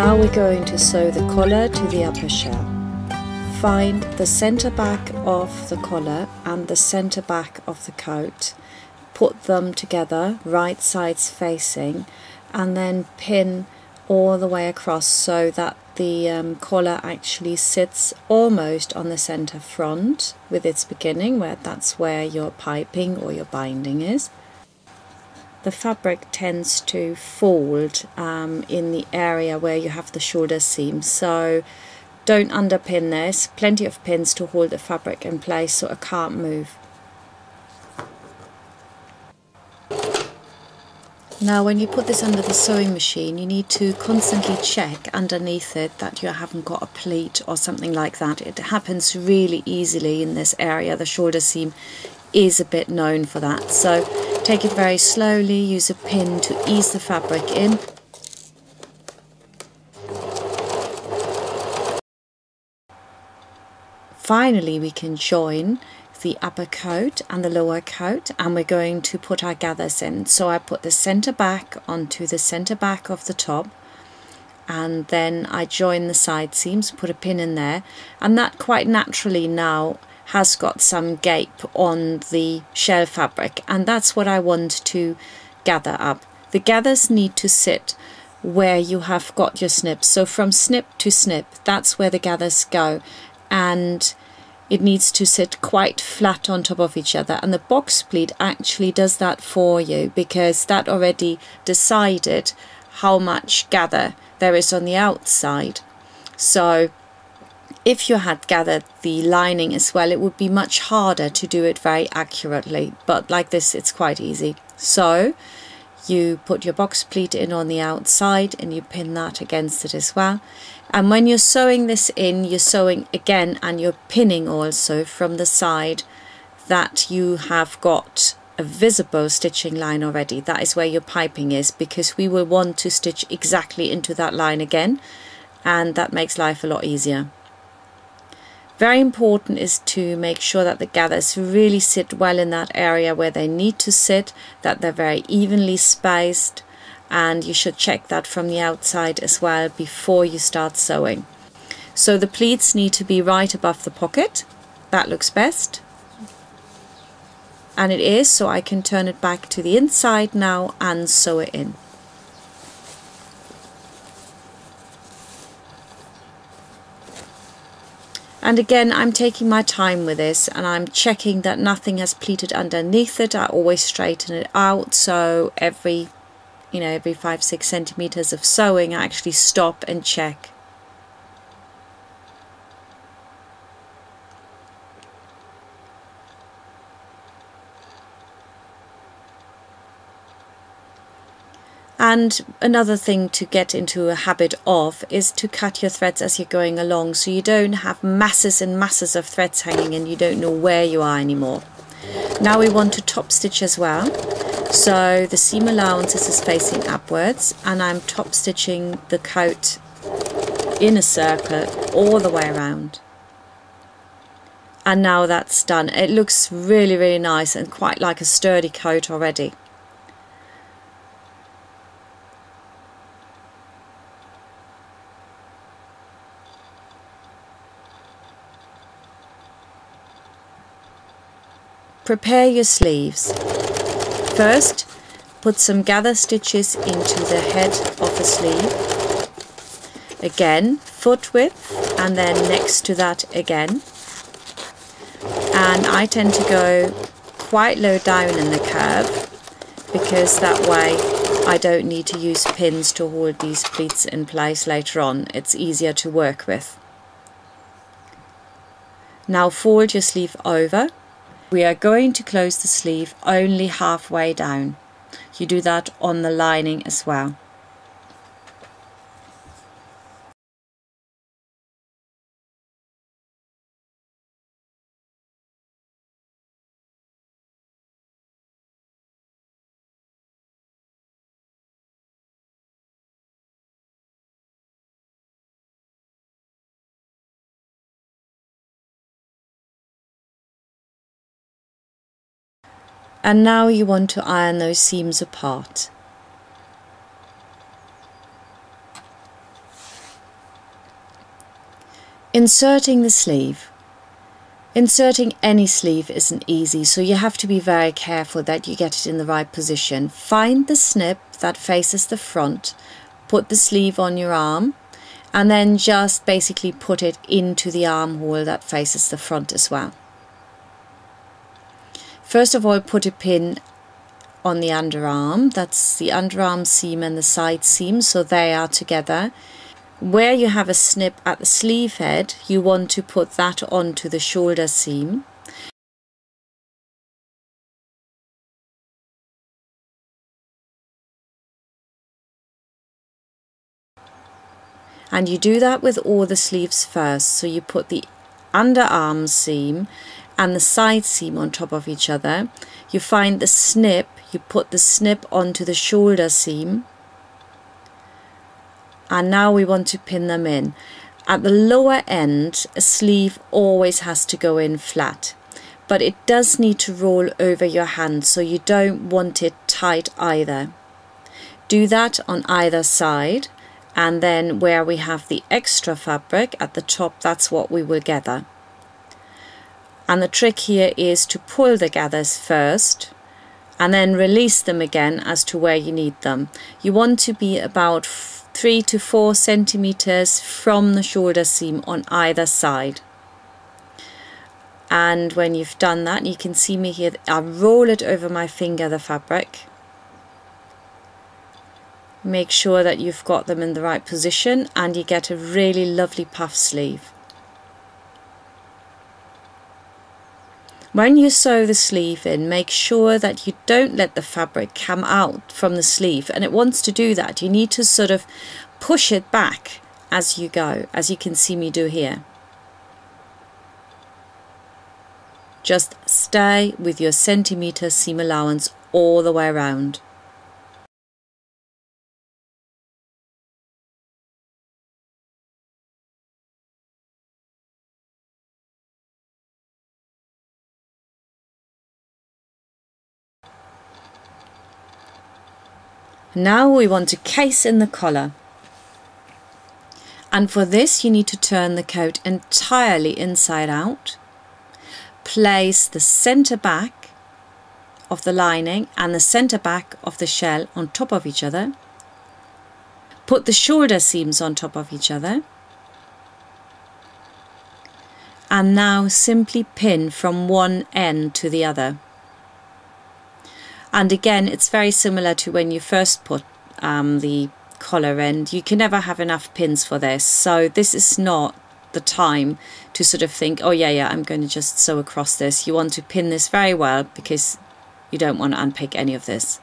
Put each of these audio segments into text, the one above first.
Now we're going to sew the collar to the upper shell. Find the center back of the collar and the center back of the coat, put them together right sides facing, and then pin all the way across so that the collar actually sits almost on the center front with its beginning, where that's where your piping or your binding is. The fabric tends to fold in the area where you have the shoulder seam, so don't underpin this. Plenty of pins to hold the fabric in place so it can't move. Now when you put this under the sewing machine, you need to constantly check underneath it that you haven't got a pleat or something like that. It happens really easily in this area. The shoulder seam is a bit known for that, so take it very slowly, use a pin to ease the fabric in. Finally we can join the upper coat and the lower coat, and we're going to put our gathers in. So I put the center back onto the center back of the top, and then I join the side seams, put a pin in there, and that quite naturally now has got some gape on the shell fabric, and that's what I want to gather up. The gathers need to sit where you have got your snips, so from snip to snip, that's where the gathers go, and it needs to sit quite flat on top of each other, and the box pleat actually does that for you because that already decided how much gather there is on the outside. So if you had gathered the lining as well, it would be much harder to do it very accurately, but like this it's quite easy. So you put your box pleat in on the outside and you pin that against it as well. And when you're sewing this in, you're sewing again and you're pinning also from the side that you have got a visible stitching line already. That is where your piping is, because we will want to stitch exactly into that line again, and that makes life a lot easier. Very important is to make sure that the gathers really sit well in that area where they need to sit, that they're very evenly spaced, and you should check that from the outside as well before you start sewing. So the pleats need to be right above the pocket. That looks best. And it is, so I can turn it back to the inside now and sew it in. And again, I'm taking my time with this and I'm checking that nothing has pleated underneath it. I always straighten it out, so every 5-6 centimeters of sewing I actually stop and check. And another thing to get into a habit of is to cut your threads as you're going along, so you don't have masses and masses of threads hanging and you don't know where you are anymore. Now we want to top stitch as well. So the seam allowances is facing upwards and I'm top stitching the coat in a circle all the way around. And now that's done. It looks really, really nice and quite like a sturdy coat already. Prepare your sleeves. First, put some gather stitches into the head of the sleeve. Again, foot width, and then next to that again. And I tend to go quite low down in the curve, because that way I don't need to use pins to hold these pleats in place later on. It's easier to work with. Now fold your sleeve over. We are going to close the sleeve only halfway down. You do that on the lining as well. And now you want to iron those seams apart. Inserting the sleeve. Inserting any sleeve isn't easy, so you have to be very careful that you get it in the right position. Find the snip that faces the front, put the sleeve on your arm, and then just basically put it into the armhole that faces the front as well. First of all, put a pin on the underarm, that's the underarm seam and the side seam, so they are together. Where you have a snip at the sleeve head, you want to put that onto the shoulder seam. And you do that with all the sleeves first, so you put the underarm seam and the side seam on top of each other. You find the snip, you put the snip onto the shoulder seam. And now we want to pin them in. At the lower end, a sleeve always has to go in flat, but it does need to roll over your hand, so you don't want it tight either. Do that on either side, and then where we have the extra fabric at the top, that's what we will gather. And the trick here is to pull the gathers first and then release them again as to where you need them. You want to be about 3 to 4 centimeters from the shoulder seam on either side. And when you've done that, you can see me here, I roll it over my finger, the fabric. Make sure that you've got them in the right position and you get a really lovely puff sleeve. When you sew the sleeve in, make sure that you don't let the fabric come out from the sleeve, and it wants to do that. You need to sort of push it back as you go, as you can see me do here. Just stay with your centimetre seam allowance all the way around. Now we want to case in the collar, and for this you need to turn the coat entirely inside out. Place the centre back of the lining and the centre back of the shell on top of each other. Put the shoulder seams on top of each other, and now simply pin from one end to the other. And again, it's very similar to when you first put the collar end. You can never have enough pins for this, so this is not the time to sort of think, oh yeah, I'm going to just sew across this. You want to pin this very well because you don't want to unpick any of this.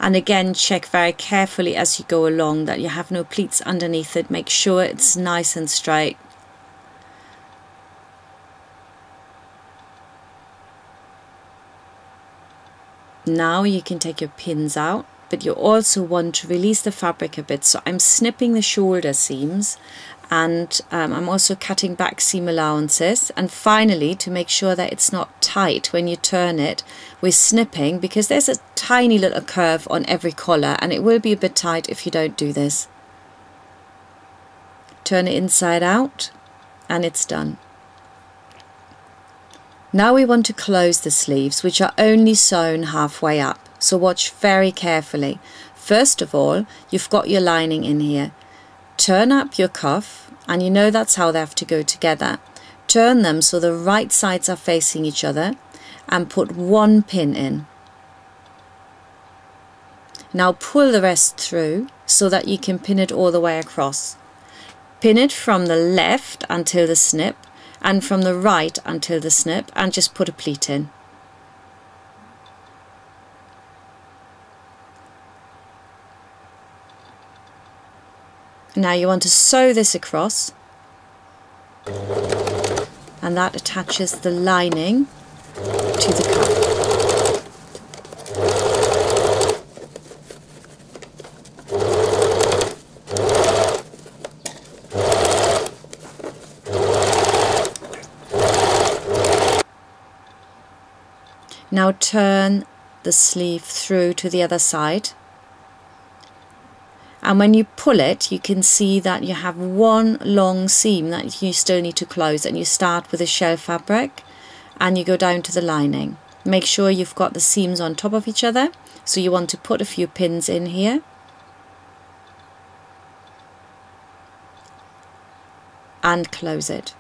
And again, check very carefully as you go along that you have no pleats underneath it. Make sure it's nice and straight. Now you can take your pins out, but you also want to release the fabric a bit. So I'm snipping the shoulder seams, and I'm also cutting back seam allowances. And finally, to make sure that it's not tight when you turn it, we're snipping, because there's a tiny little curve on every collar and it will be a bit tight if you don't do this. Turn it inside out and it's done. Now we want to close the sleeves, which are only sewn halfway up, so watch very carefully. First of all, you've got your lining in here. Turn up your cuff, and you know that's how they have to go together. Turn them so the right sides are facing each other and put one pin in. Now pull the rest through so that you can pin it all the way across. Pin it from the left until the snip and from the right until the snip, and just put a pleat in. Now you want to sew this across, and that attaches the lining to the cuff. Now turn the sleeve through to the other side, and when you pull it, you can see that you have one long seam that you still need to close, and you start with a shell fabric and you go down to the lining. Make sure you've got the seams on top of each other, so you want to put a few pins in here and close it.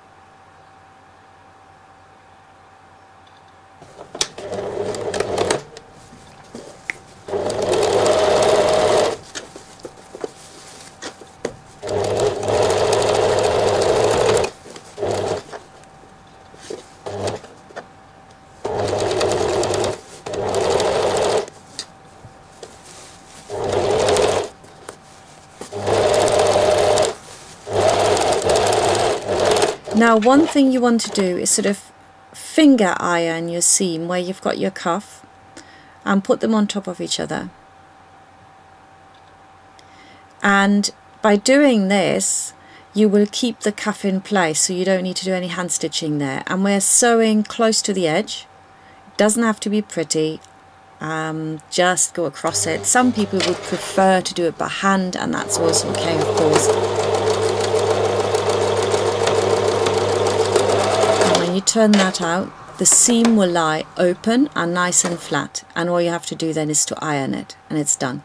Now, one thing you want to do is sort of finger iron your seam where you've got your cuff and put them on top of each other. And by doing this, you will keep the cuff in place, so you don't need to do any hand stitching there. And we're sewing close to the edge. It doesn't have to be pretty. Just go across it. Some people would prefer to do it by hand, and that's also okay, of course. When you turn that out, the seam will lie open and nice and flat, and all you have to do then is to iron it, and it's done.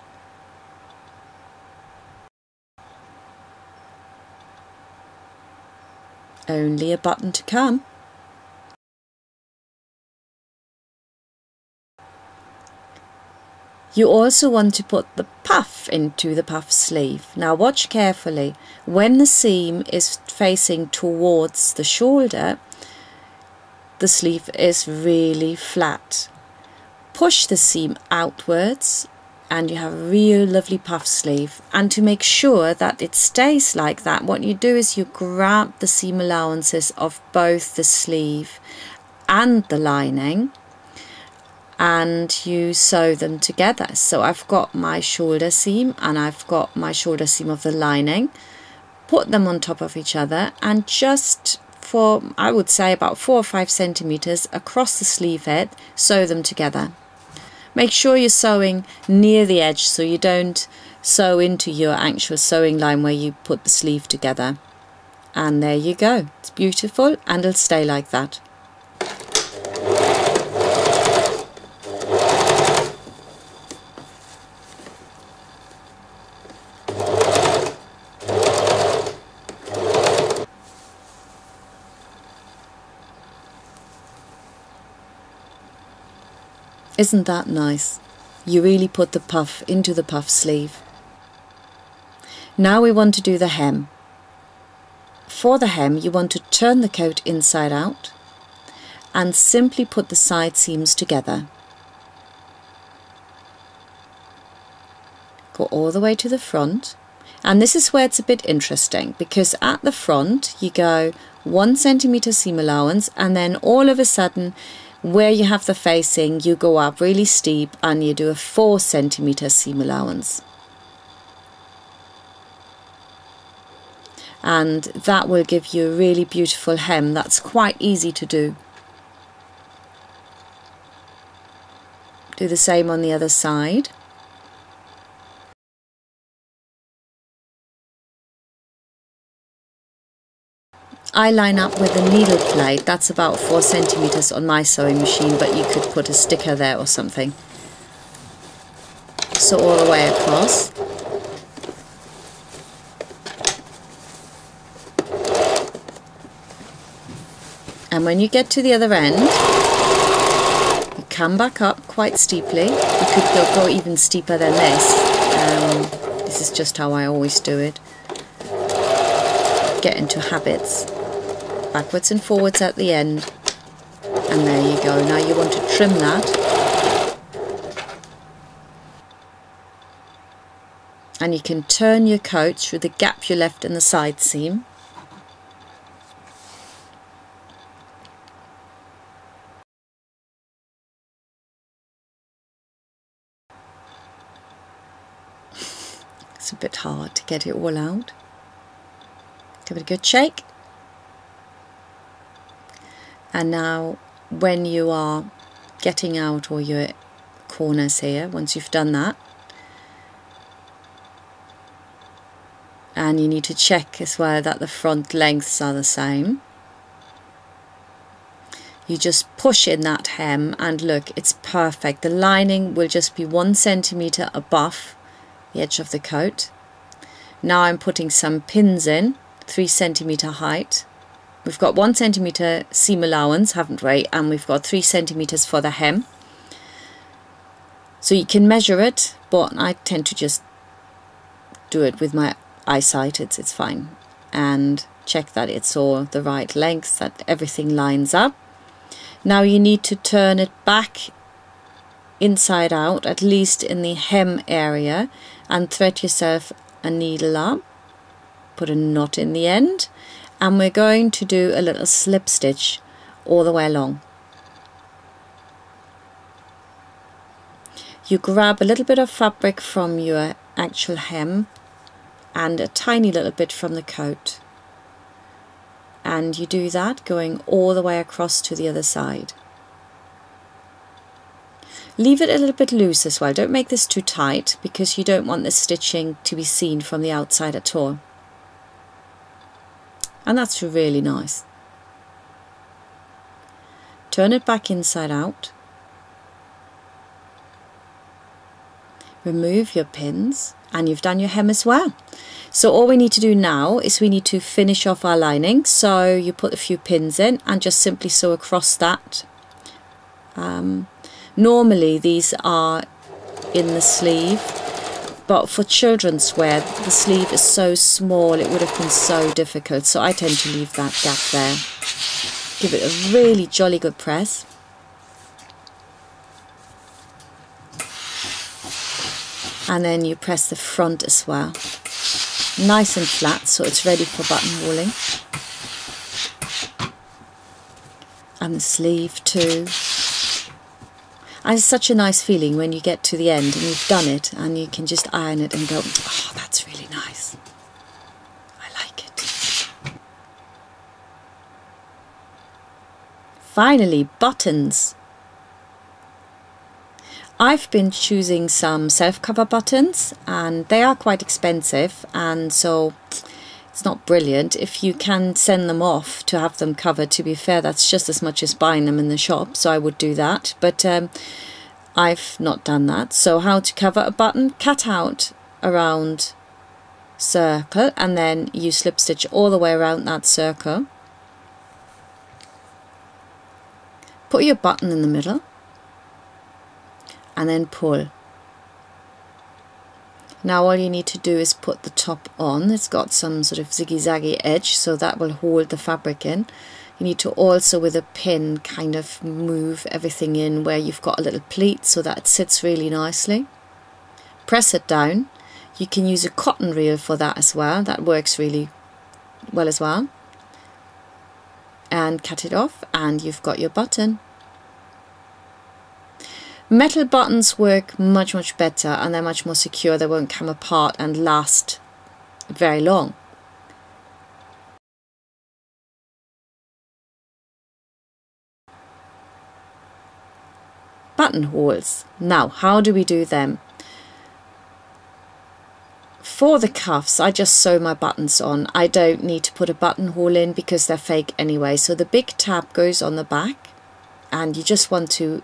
Only a button to come. You also want to put the puff into the puff sleeve. Now watch carefully. When the seam is facing towards the shoulder, the sleeve is really flat. Push the seam outwards and you have a real lovely puff sleeve. And to make sure that it stays like that, what you do is you grab the seam allowances of both the sleeve and the lining and you sew them together. So I've got my shoulder seam and I've got my shoulder seam of the lining. Put them on top of each other and just for, I would say, about 4 or 5 centimeters across the sleeve head, sew them together. Make sure you're sewing near the edge so you don't sew into your actual sewing line where you put the sleeve together. And there you go. It's beautiful and it'll stay like that. Isn't that nice? You really put the puff into the puff sleeve. Now we want to do the hem. For the hem, you want to turn the coat inside out and simply put the side seams together. Go all the way to the front, and this is where it's a bit interesting, because at the front you go 1 centimeter seam allowance, and then all of a sudden where you have the facing you go up really steep and you do a 4 centimeter seam allowance. And that will give you a really beautiful hem. That's quite easy to do. Do the same on the other side. I line up with a needle plate. That's about 4 centimeters on my sewing machine, but you could put a sticker there or something. So all the way across. And when you get to the other end, you come back up quite steeply. You could go even steeper than this. This is just how I always do it. Get into habits. Backwards and forwards at the end. And there you go. Now you want to trim that. And you can turn your coat through the gap you left in the side seam. It's a bit hard to get it all out. Give it a good shake. And now when you are getting out all your corners here once you've done that. And you need to check as well that the front lengths are the same. You just push in that hem and look, it's perfect. The lining will just be 1 centimetre above the edge of the coat. Now I'm putting some pins in, 3 centimetre height. We've got 1 centimetre seam allowance, haven't we? And we've got 3 centimetres for the hem. So you can measure it, but I tend to just do it with my eyesight, it's fine. And check that it's all the right length, that everything lines up. Now you need to turn it back inside out, at least in the hem area, and thread yourself a needle up, put a knot in the end, and we're going to do a little slip stitch all the way along. You grab a little bit of fabric from your actual hem and a tiny little bit from the coat, and you do that going all the way across to the other side. Leave it a little bit loose as well, don't make this too tight because you don't want the stitching to be seen from the outside at all. And that's really nice. Turn it back inside out. Remove your pins, and you've done your hem as well. So all we need to do now is we need to finish off our lining. So you put a few pins in and just simply sew across that. Normally these are in the sleeve, but for children's wear the sleeve is so small it would have been so difficult, so I tend to leave that gap there. Give it a really jolly good press. And then you press the front as well, nice and flat, so it's ready for buttonholing. And the sleeve too. And it's such a nice feeling when you get to the end and you've done it and you can just iron it and go, oh, that's really nice. I like it. Finally, buttons. I've been choosing some self-cover buttons and they are quite expensive, and so it's not brilliant. If you can send them off to have them covered, to be fair, that's just as much as buying them in the shop, so I would do that, but I've not done that. So how to cover a button: cut out a round circle and then you slip stitch all the way around that circle. Put your button in the middle and then pull. Now all you need to do is put the top on. It's got some sort of ziggy-zaggy edge, so that will hold the fabric in. You need to also, with a pin, kind of move everything in where you've got a little pleat so that it sits really nicely. Press it down. You can use a cotton reel for that as well. That works really well as well. And cut it off and you've got your button. Metal buttons work much better and they're much more secure. They won't come apart and last very long. Buttonholes. Now, how do we do them? For the cuffs, I just sew my buttons on. I don't need to put a buttonhole in because they're fake anyway. So the big tab goes on the back and you just want to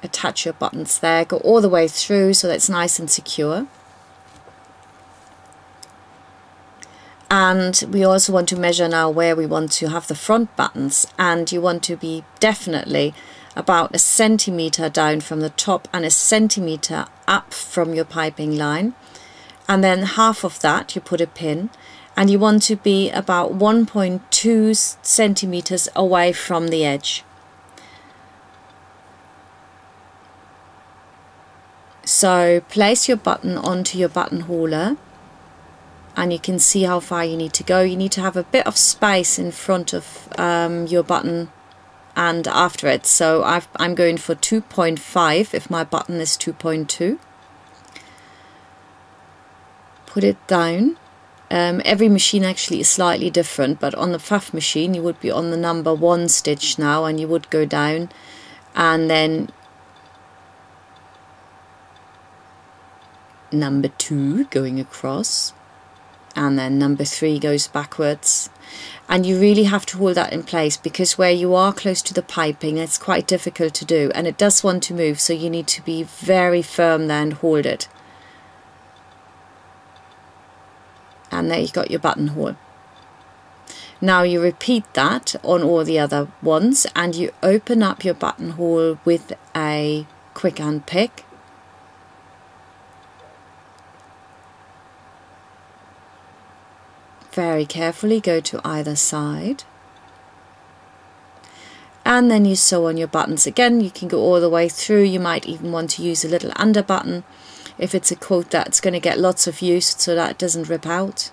attach your buttons there, go all the way through so that it's nice and secure. And we also want to measure now where we want to have the front buttons, and you want to be definitely about 1 centimetre down from the top and 1 centimetre up from your piping line, and then half of that you put a pin, and you want to be about 1.2 centimetres away from the edge. So place your button onto your buttonholer and you can see how far you need to go. You need to have a bit of space in front of your button and after it. So I'm going for 2.5 if my button is 2.2. Put it down. Every machine actually is slightly different, but on the Pfaff machine you would be on the number 1 stitch now and you would go down, and then number 2 going across, and then number 3 goes backwards. And you really have to hold that in place, because where you are close to the piping, it's quite difficult to do, and it does want to move, so you need to be very firm there and hold it. And there you got your buttonhole. Now you repeat that on all the other ones, and you open up your buttonhole with a quick hand pick. Very carefully go to either side, and then you sew on your buttons. Again, you can go all the way through. You might even want to use a little under button if it's a coat that's going to get lots of use, so that it doesn't rip out.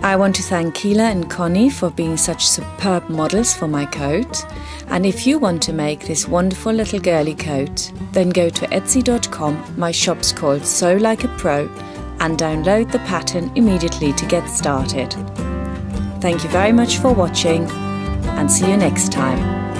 I want to thank Keela and Connie for being such superb models for my coat. And if you want to make this wonderful little girly coat, then go to etsy.com, my shop's called Sew Like a Pro, and download the pattern immediately to get started. Thank you very much for watching, and see you next time.